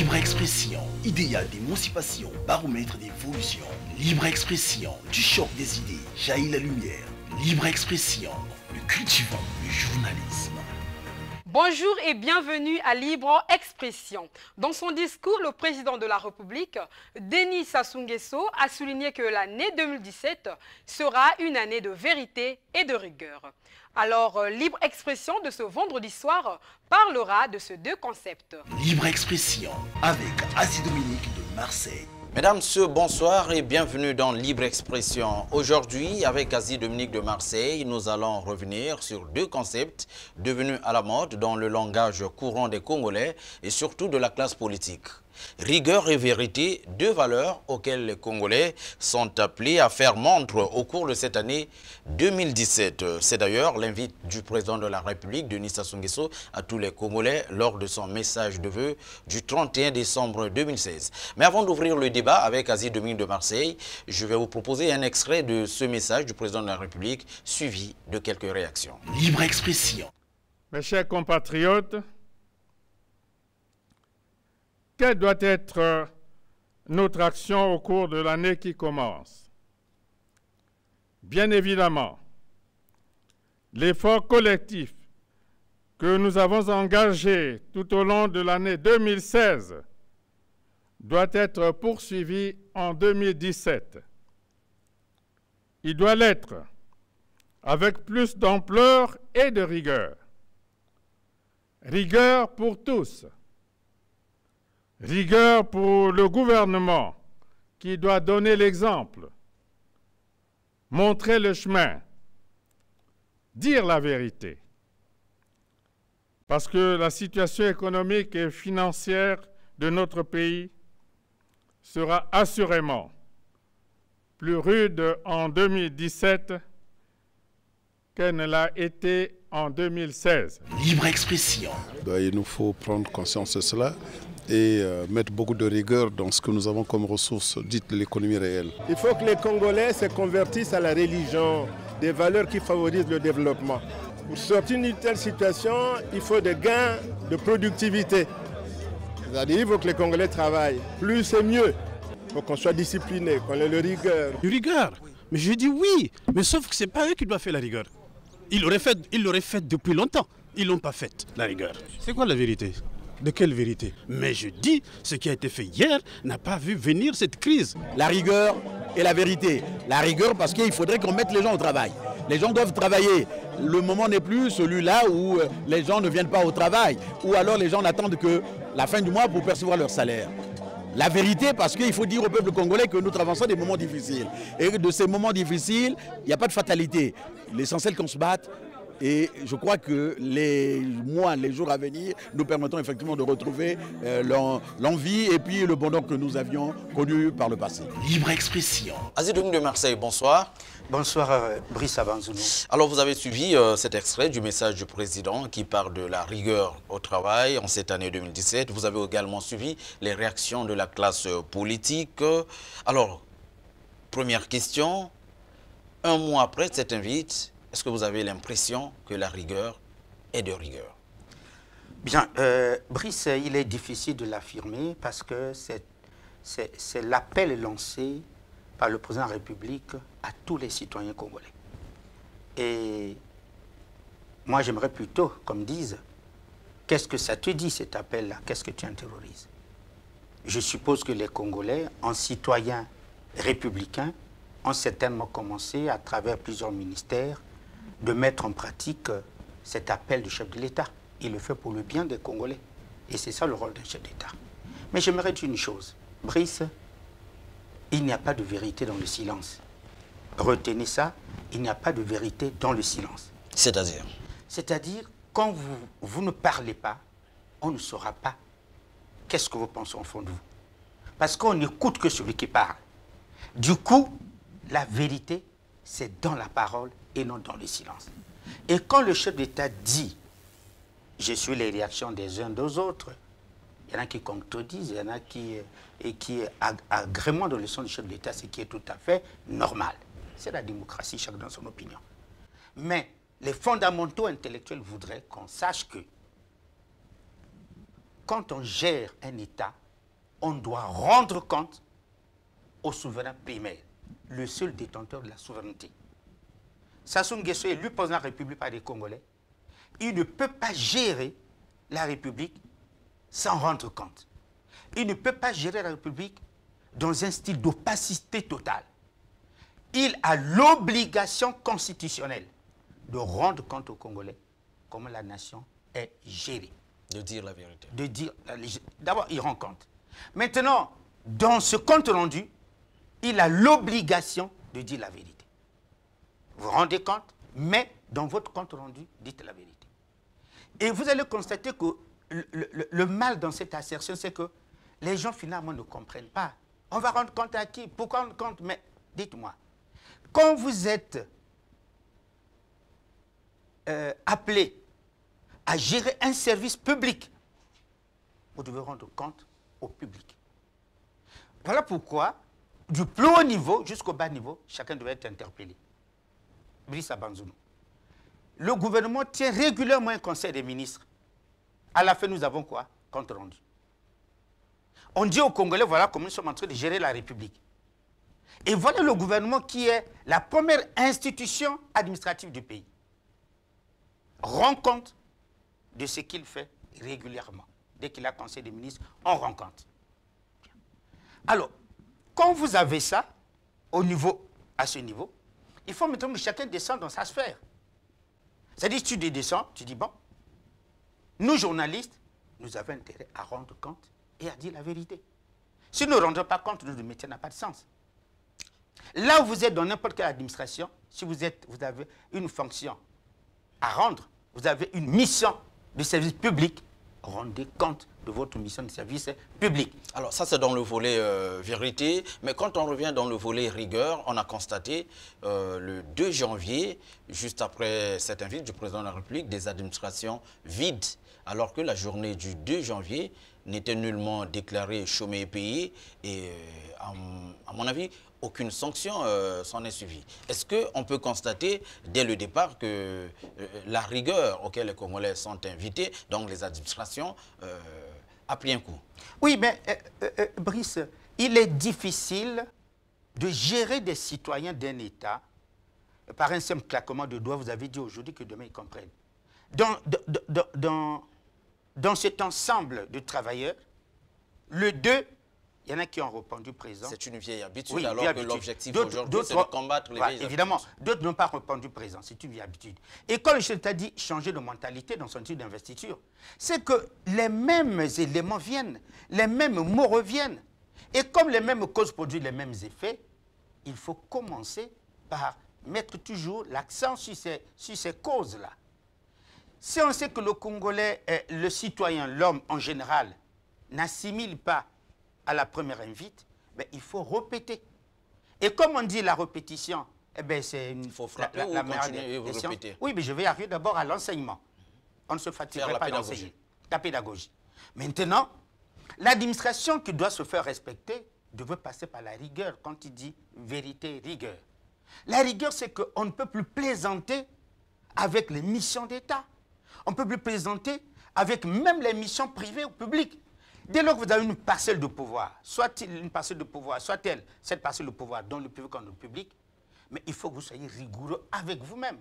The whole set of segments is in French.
Libre expression, idéal d'émancipation, baromètre d'évolution. Libre expression, du choc des idées, jaillit la lumière. Libre expression, nous cultivons le journalisme. Bonjour et bienvenue à Libre Expression. Dans son discours, le président de la République, Denis Sassou Nguesso, a souligné que l'année 2017 sera une année de vérité et de rigueur. Alors, Libre Expression de ce vendredi soir parlera de ces deux concepts. Libre Expression avec Asie Dominique de Marseille. Mesdames, Messieurs, bonsoir et bienvenue dans Libre Expression. Aujourd'hui, avec Asie Dominique de Marseille, nous allons revenir sur deux concepts devenus à la mode dans le langage courant des Congolais et surtout de la classe politique. Rigueur et vérité, deux valeurs auxquelles les Congolais sont appelés à faire montre au cours de cette année 2017. C'est d'ailleurs l'invite du président de la République, Denis Sassou Nguesso, à tous les Congolais lors de son message de vœux du 31 décembre 2016. Mais avant d'ouvrir le débat avec Asie Dominique de Marseille, je vais vous proposer un extrait de ce message du président de la République, suivi de quelques réactions. Libre Expression. Mes chers compatriotes, quelle doit être notre action au cours de l'année qui commence? Bien évidemment, l'effort collectif que nous avons engagé tout au long de l'année 2016 doit être poursuivi en 2017. Il doit l'être avec plus d'ampleur et de rigueur. Rigueur pour tous. Rigueur pour le gouvernement qui doit donner l'exemple, montrer le chemin, dire la vérité. Parce que la situation économique et financière de notre pays sera assurément plus rude en 2017 qu'elle ne l'a été en 2016. Libre Expression. Il nous faut prendre conscience de cela et mettre beaucoup de rigueur dans ce que nous avons comme ressources dites l'économie réelle. Il faut que les Congolais se convertissent à la religion, des valeurs qui favorisent le développement. Pour sortir d'une telle situation, il faut des gains de productivité. C'est-à-dire qu'il faut que les Congolais travaillent. Plus c'est mieux. Il faut qu'on soit discipliné, qu'on ait le rigueur. Rigueur? Mais je dis oui, mais sauf que ce n'est pas eux qui doivent faire la rigueur. Ils l'auraient fait depuis longtemps. Ils ne l'ont pas faite, la rigueur. C'est quoi la vérité? De quelle vérité? Mais je dis, ce qui a été fait hier n'a pas vu venir cette crise. La rigueur et la vérité. La rigueur parce qu'il faudrait qu'on mette les gens au travail. Les gens doivent travailler. Le moment n'est plus celui-là où les gens ne viennent pas au travail. Ou alors les gens n'attendent que la fin du mois pour percevoir leur salaire. La vérité parce qu'il faut dire au peuple congolais que nous traversons des moments difficiles. Et de ces moments difficiles, il n'y a pas de fatalité. L'essentiel qu'on se batte. Et je crois que les mois, les jours à venir nous permettront effectivement de retrouver l'envie et puis le bonheur que nous avions connu par le passé. Libre Expression. Asie Dominique de Marseille, bonsoir. Bonsoir Brice Abanzounou. Alors vous avez suivi cet extrait du message du président qui parle de la rigueur au travail en cette année 2017. Vous avez également suivi les réactions de la classe politique. Alors, première question, un mois après cette invite, est-ce que vous avez l'impression que la rigueur est de rigueur? Bien, Brice, il est difficile de l'affirmer parce que c'est l'appel lancé par le président de la République à tous les citoyens congolais. Et moi, j'aimerais plutôt, comme disent, qu'est-ce que ça te dit cet appel-là? Qu'est-ce que tu intériorises? Je suppose que les Congolais, en citoyens républicains, ont certainement commencé, à travers plusieurs ministères, de mettre en pratique cet appel du chef de l'État. Il le fait pour le bien des Congolais. Et c'est ça le rôle d'un chef d'État. Mais j'aimerais dire une chose. Brice, il n'y a pas de vérité dans le silence. Retenez ça, il n'y a pas de vérité dans le silence. C'est-à-dire? C'est-à-dire, quand vous ne parlez pas, on ne saura pas qu'est-ce que vous pensez au fond de vous. Parce qu'on n'écoute que celui qui parle. Du coup, la vérité, c'est dans la parole et non dans le silence. Et quand le chef d'État dit, je suis les réactions des uns des autres, il y en a qui contredisent, il y en a qui agrément dans le son du chef d'État, ce qui est tout à fait normal. C'est la démocratie, chacun dans son opinion. Mais les fondamentaux intellectuels voudraient qu'on sache que quand on gère un État, on doit rendre compte au souverain primaire, le seul détenteur de la souveraineté. Sassou Nguesso est élu président de la République par les Congolais. Il ne peut pas gérer la République sans rendre compte. Il ne peut pas gérer la République dans un style d'opacité totale. Il a l'obligation constitutionnelle de rendre compte aux Congolais comment la nation est gérée. De dire la vérité. De dire, d'abord, il rend compte. Maintenant, dans ce compte rendu, il a l'obligation de dire la vérité. Vous vous rendez compte, mais dans votre compte rendu, dites la vérité. Et vous allez constater que le mal dans cette assertion, c'est que les gens finalement ne comprennent pas. On va rendre compte à qui? Pourquoi rendre compte? Mais dites-moi, quand vous êtes appelé à gérer un service public, vous devez rendre compte au public. Voilà pourquoi, du plus haut niveau jusqu'au bas niveau, chacun devait être interpellé. Brice Abanzounou. Le gouvernement tient régulièrement un conseil des ministres. À la fin, nous avons quoi? Compte rendu. On dit aux Congolais, voilà comment nous sommes en train de gérer la République. Et voilà le gouvernement qui est la première institution administrative du pays. Rend compte de ce qu'il fait régulièrement. Dès qu'il a conseil des ministres, on rend compte. Alors, quand vous avez ça, à ce niveau, il faut maintenant que chacun descende dans sa sphère. C'est-à-dire, tu descends, tu dis, bon, nous journalistes, nous avons intérêt à rendre compte et à dire la vérité. Si nous ne rendons pas compte, notre métier n'a pas de sens. Là où vous êtes dans n'importe quelle administration, si vous avez une fonction à rendre, vous avez une mission de service public, rendez compte de votre mission de service public. Alors ça c'est dans le volet vérité, mais quand on revient dans le volet rigueur, on a constaté le 2 janvier, juste après cette invite du président de la République, des administrations vides, alors que la journée du 2 janvier n'était nullement déclarée chômée et payée, et à mon avis, aucune sanction s'en est suivie. Est-ce qu'on peut constater dès le départ que la rigueur auquel les Congolais sont invités, donc les administrations, a pris un coup? Oui, mais Brice, il est difficile de gérer des citoyens d'un État par un simple claquement de doigts. Vous avez dit aujourd'hui que demain ils comprennent. Dans cet ensemble de travailleurs, le 2, il y en a qui ont répondu présent. C'est une vieille habitude, oui, alors que l'objectif aujourd'hui, c'est de combattre les vieilles habitudes. Évidemment, d'autres n'ont pas répondu présent, c'est une vieille habitude. Et quand le chef t'a dit changer de mentalité dans son type d'investiture, c'est que les mêmes éléments viennent, les mêmes mots reviennent. Et comme les mêmes causes produisent les mêmes effets, il faut commencer par mettre toujours l'accent sur ces causes-là. Si on sait que le Congolais, le citoyen, l'homme en général, n'assimile pas à la première invite, ben, il faut répéter. Et comme on dit la répétition, eh ben, c'est une... Il faut frapper ou continuer et vous répéter? Oui, mais je vais arriver d'abord à l'enseignement. On ne se fatiguerait pas d'enseigner. La pédagogie. Maintenant, l'administration qui doit se faire respecter devait passer par la rigueur quand il dit vérité, rigueur. La rigueur, c'est qu'on ne peut plus plaisanter avec les missions d'État. On ne peut plus plaisanter avec même les missions privées ou publiques. Dès lors que vous avez une parcelle de pouvoir, soit-il une parcelle de pouvoir, soit-elle cette parcelle de pouvoir dans le privé comme dans le public, mais il faut que vous soyez rigoureux avec vous-même.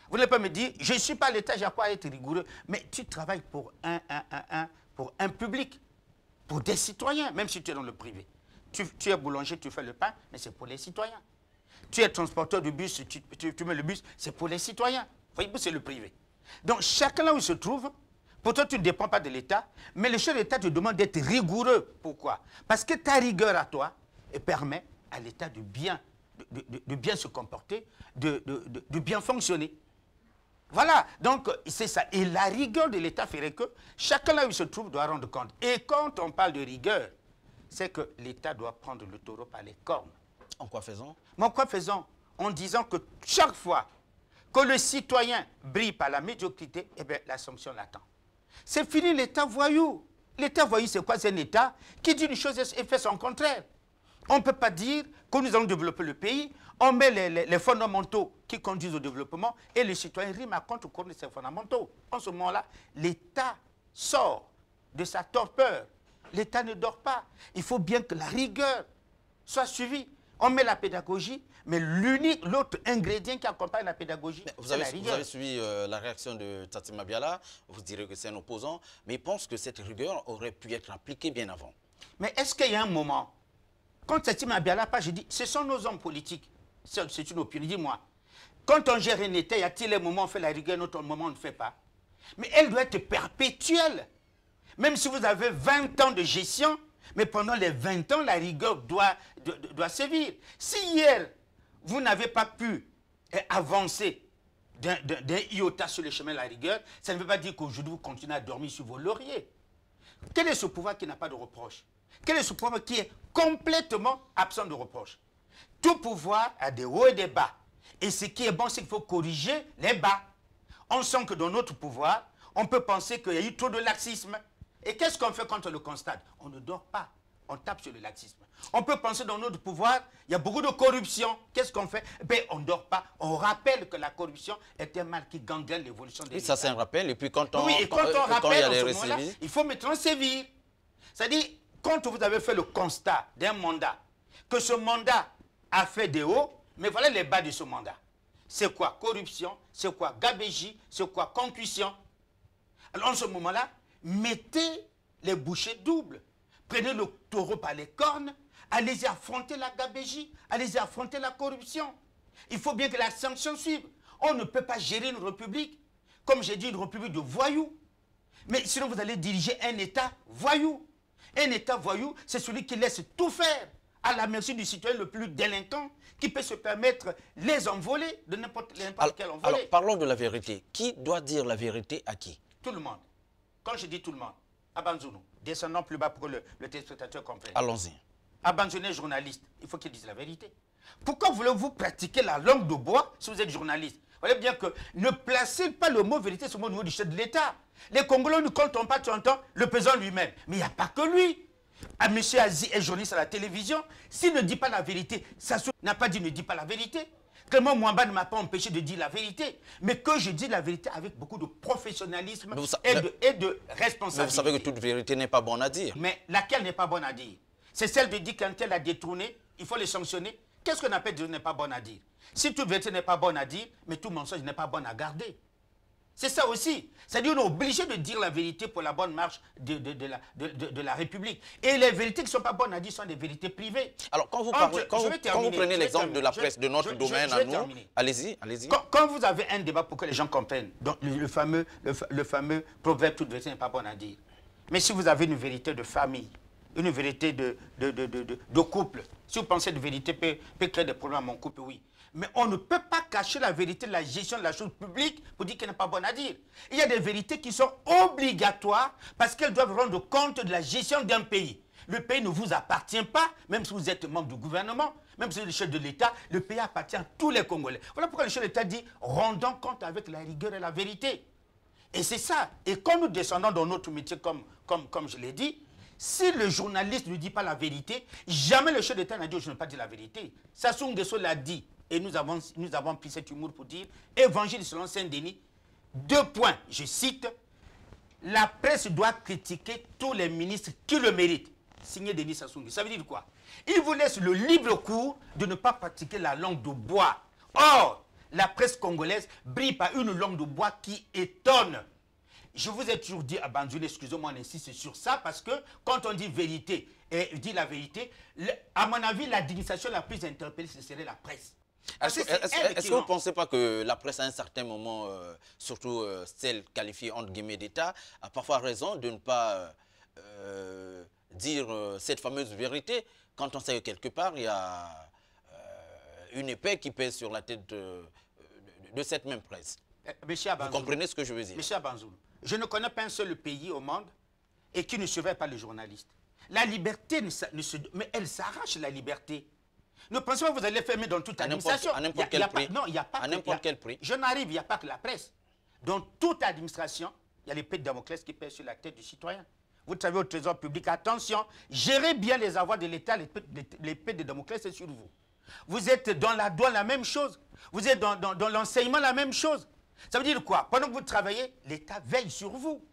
Vous n'allez pas me dire, je ne suis pas l'État, j'ai pas à être rigoureux, mais tu travailles pour un public, pour des citoyens, même si tu es dans le privé. Tu es boulanger, tu fais le pain, mais c'est pour les citoyens. Tu es transporteur de bus, tu mets le bus, c'est pour les citoyens. Voyez-vous, c'est le privé. Donc, chacun là où il se trouve, pourtant, tu ne dépends pas de l'État, mais le chef de l'État te demande d'être rigoureux. Pourquoi? Parce que ta rigueur à toi permet à l'État de bien se comporter, de bien fonctionner. Voilà, donc c'est ça. Et la rigueur de l'État ferait que chacun là où il se trouve doit rendre compte. Et quand on parle de rigueur, c'est que l'État doit prendre le taureau par les cornes. En quoi faisant? En quoi faisant? En disant que chaque fois que le citoyen brille par la médiocrité, eh bien, la sanction l'attend. C'est fini l'État voyou. L'État voyou, c'est quoi? C'est un État qui dit une chose et fait son contraire. On ne peut pas dire que nous allons développer le pays, on met les fondamentaux qui conduisent au développement et les citoyens riment à compte au cours de ces fondamentaux. En ce moment-là, l'État sort de sa torpeur L'État ne dort pas. Il faut bien que la rigueur soit suivie. On met la pédagogie, mais l'autre ingrédient qui accompagne la pédagogie, c'est la rigueur. Vous avez suivi la réaction de Tati Mabiala, vous direz que c'est un opposant, mais il pense que cette rigueur aurait pu être appliquée bien avant. Mais est-ce qu'il y a un moment, quand Tati Mabiala parle, je dis, ce sont nos hommes politiques, c'est une opinion, dis-moi. Quand on gère un État, y a-t-il un moment où on fait la rigueur, un autre moment on ne fait pas? Mais elle doit être perpétuelle. Même si vous avez 20 ans de gestion, mais pendant les 20 ans, la rigueur doit sévir. Si hier, vous n'avez pas pu avancer d'un iota sur le chemin de la rigueur, ça ne veut pas dire qu'aujourd'hui, vous continuez à dormir sur vos lauriers. Quel est ce pouvoir qui n'a pas de reproche? Quel est ce pouvoir qui est complètement absent de reproche? Tout pouvoir a des hauts et des bas. Et ce qui est bon, c'est qu'il faut corriger les bas. On sent que dans notre pouvoir, on peut penser qu'il y a eu trop de laxisme. Et qu'est-ce qu'on fait quand on le constate? On ne dort pas, on tape sur le laxisme. On peut penser dans notre pouvoir, il y a beaucoup de corruption. Qu'est-ce qu'on fait? Ben, on ne dort pas, on rappelle que la corruption est un mal qui gangrène l'évolution des États. Ça c'est un rappel, et puis quand on, oui, et quand on rappelle, il y a les récidives, il faut maintenant sévir. C'est-à-dire, quand vous avez fait le constat d'un mandat, que ce mandat a fait des hauts, mais voilà les bas de ce mandat. C'est quoi? Corruption, c'est quoi? Gabégie, c'est quoi? Concussion. Alors en ce moment-là, mettez les bouchées doubles. Prenez le taureau par les cornes, allez-y affronter la gabégie, allez-y affronter la corruption. Il faut bien que la sanction suive. On ne peut pas gérer une république, comme j'ai dit, une république de voyous. Mais sinon vous allez diriger un État voyou. Un État voyou, c'est celui qui laisse tout faire à la merci du citoyen le plus délinquant, qui peut se permettre les envoler de n'importe quel envolé. Alors parlons de la vérité. Qui doit dire la vérité à qui? Tout le monde. Quand je dis tout le monde, Abanzounou, descendons plus bas pour que le téléspectateur comprenne. Allons-y. Abanzounou est journaliste, il faut qu'il dise la vérité. Pourquoi voulez-vous pratiquer la langue de bois si vous êtes journaliste? Vous voyez bien que ne placez pas le mot vérité sur le niveau du chef de l'État. Les Congolais ne comptent pas, tu entends, le président lui-même. Mais il n'y a pas que lui. M. Azi est journaliste à la télévision. S'il ne dit pas la vérité, Sassou n'a pas dit ne dit pas la vérité. Clément Mwamba ne m'a pas empêché de dire la vérité. Mais que je dis la vérité avec beaucoup de professionnalisme et de responsabilité. Mais vous savez que toute vérité n'est pas bonne à dire. Mais laquelle n'est pas bonne à dire? C'est celle de dire qu'un tel a détourné, il faut le sanctionner. Qu'est-ce qu'on appelle dire n'est pas bonne à dire? Si toute vérité n'est pas bonne à dire, mais tout mensonge n'est pas bon à garder. C'est ça aussi. C'est-à-dire qu'on est obligé de dire la vérité pour la bonne marche de la République. Et les vérités qui ne sont pas bonnes à dire sont des vérités privées. Alors, quand vous prenez l'exemple de la presse de notre domaine à nous, allez-y, allez-y. Quand vous avez un débat pour que les gens comprennent, donc le fameux proverbe « toute vérité n'est pas bonne à dire ». Mais si vous avez une vérité de famille, une vérité de couple, si vous pensez que la vérité peut créer des problèmes à mon couple, oui. Mais on ne peut pas cacher la vérité de la gestion de la chose publique pour dire qu'elle n'est pas bonne à dire. Il y a des vérités qui sont obligatoires parce qu'elles doivent rendre compte de la gestion d'un pays. Le pays ne vous appartient pas, même si vous êtes membre du gouvernement, même si vous êtes le chef de l'État, le pays appartient à tous les Congolais. Voilà pourquoi le chef de l'État dit « rendons compte avec la rigueur et la vérité ». Et c'est ça. Et quand nous descendons dans notre métier, comme je l'ai dit, si le journaliste ne dit pas la vérité, jamais le chef d'État n'a dit « je ne pas dire la vérité ». Sassou Nguesso l'a dit. Et nous avons pris cet humour pour dire « Évangile selon Saint-Denis ». 2 points, je cite. La presse doit critiquer tous les ministres qui le méritent. Signé Denis Sassou Nguesso. Ça veut dire quoi? Il vous laisse le libre cours de ne pas pratiquer la langue de bois. Or, la presse congolaise brille par une langue de bois qui étonne. Je vous ai toujours dit à Banzouné, excusez-moi, on insiste sur ça, parce que quand on dit vérité et dit la vérité, à mon avis, l'administration la plus interpellée, ce serait la presse. Est-ce que vous ne pensez pas que la presse, à un certain moment, surtout celle qualifiée entre guillemets d'État, a parfois raison de ne pas dire cette fameuse vérité quand on sait que quelque part, il y a une épée qui pèse sur la tête de cette même presse? Vous comprenez ce que je veux dire? Monsieur Abanzoul, je ne connais pas un seul pays au monde et qui ne surveille pas les journalistes. La liberté, mais elle s'arrache la liberté. Ne pensez pas que vous allez fermer dans toute administration. À n'importe quel prix. Non, il n'y a pas. À n'importe quel prix. Je n'arrive, il n'y a pas que la presse. Dans toute administration, il y a l'épée de Damoclès qui pèse sur la tête du citoyen. Vous savez, au trésor public, attention, gérez bien les avoirs de l'État, l'épée de Damoclès est sur vous. Vous êtes dans la douane, la même chose. Vous êtes dans l'enseignement, la même chose. Ça veut dire quoi? Pendant que vous travaillez, l'État veille sur vous.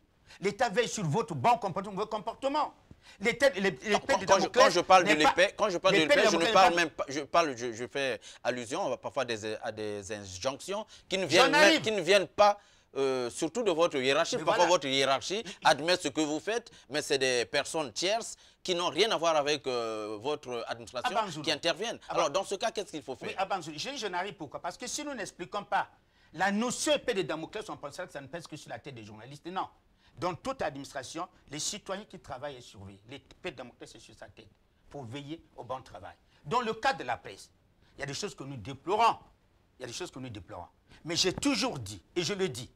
L'État veille sur votre bon comportement, vos comportements. Quand je parle de l'épée, je ne parle même pas, je fais allusion parfois à des injonctions qui ne viennent pas surtout de votre hiérarchie. Parfois votre hiérarchie admet ce que vous faites, mais c'est des personnes tierces qui n'ont rien à voir avec votre administration qui interviennent. Alors dans ce cas, qu'est-ce qu'il faut faire? Oui, Abanzouli, je n'arrive pourquoi? Parce que si nous n'expliquons pas la notion épée de Damoclès, on penserait que ça ne pèse que sur la tête des journalistes. Non. Dans toute administration, les citoyens qui travaillent et surveillent, l'épée de Damoclès est sur sa tête pour veiller au bon travail. Dans le cas de la presse, il y a des choses que nous déplorons. Il y a des choses que nous déplorons. Mais j'ai toujours dit, et je le dis,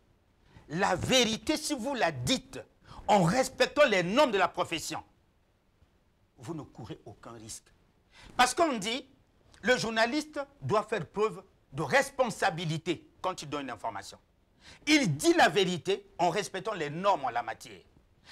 la vérité, si vous la dites en respectant les normes de la profession, vous ne courez aucun risque. Parce qu'on dit, le journaliste doit faire preuve de responsabilité quand il donne une information. Il dit la vérité en respectant les normes en la matière.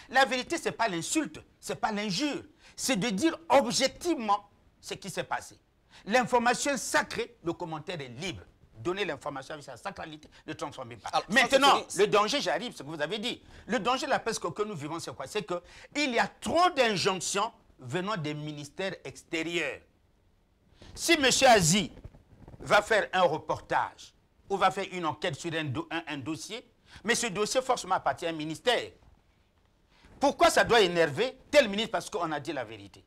La vérité, ce n'est pas l'insulte, ce n'est pas l'injure. C'est de dire objectivement ce qui s'est passé. L'information est sacrée, le commentaire est libre. Donner l'information avec sa sacralité, ne transformez pas. Alors, maintenant, le danger, j'arrive, ce que vous avez dit. Le danger de la presse que nous vivons, c'est quoi? C'est qu'il y a trop d'injonctions venant des ministères extérieurs. Si M. Aziz va faire un reportage ou va faire une enquête sur un dossier, mais ce dossier forcément appartient à un ministère. Pourquoi ça doit énerver tel ministre? Parce qu'on a dit la vérité.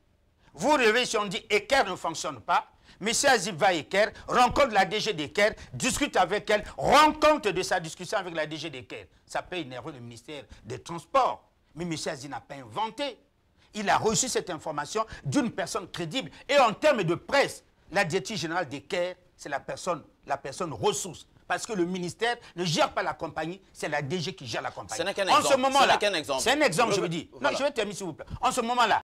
Vous rêvez si on dit Eker ne fonctionne pas, M. Aziz va à Eker, rencontre la DG d'Eker, discute avec elle, rend compte de sa discussion avec la DG d'Eker. Ça peut énerver le ministère des Transports. Mais M. Aziz n'a pas inventé. Il a reçu cette information d'une personne crédible. Et en termes de presse, la directrice générale d'Eker, c'est la personne ressource. Parce que le ministère ne gère pas la compagnie, c'est la DG qui gère la compagnie. Ce n'est qu'un exemple. C'est un exemple, je veux dire. Non, je vais terminer s'il vous plaît. En ce moment-là,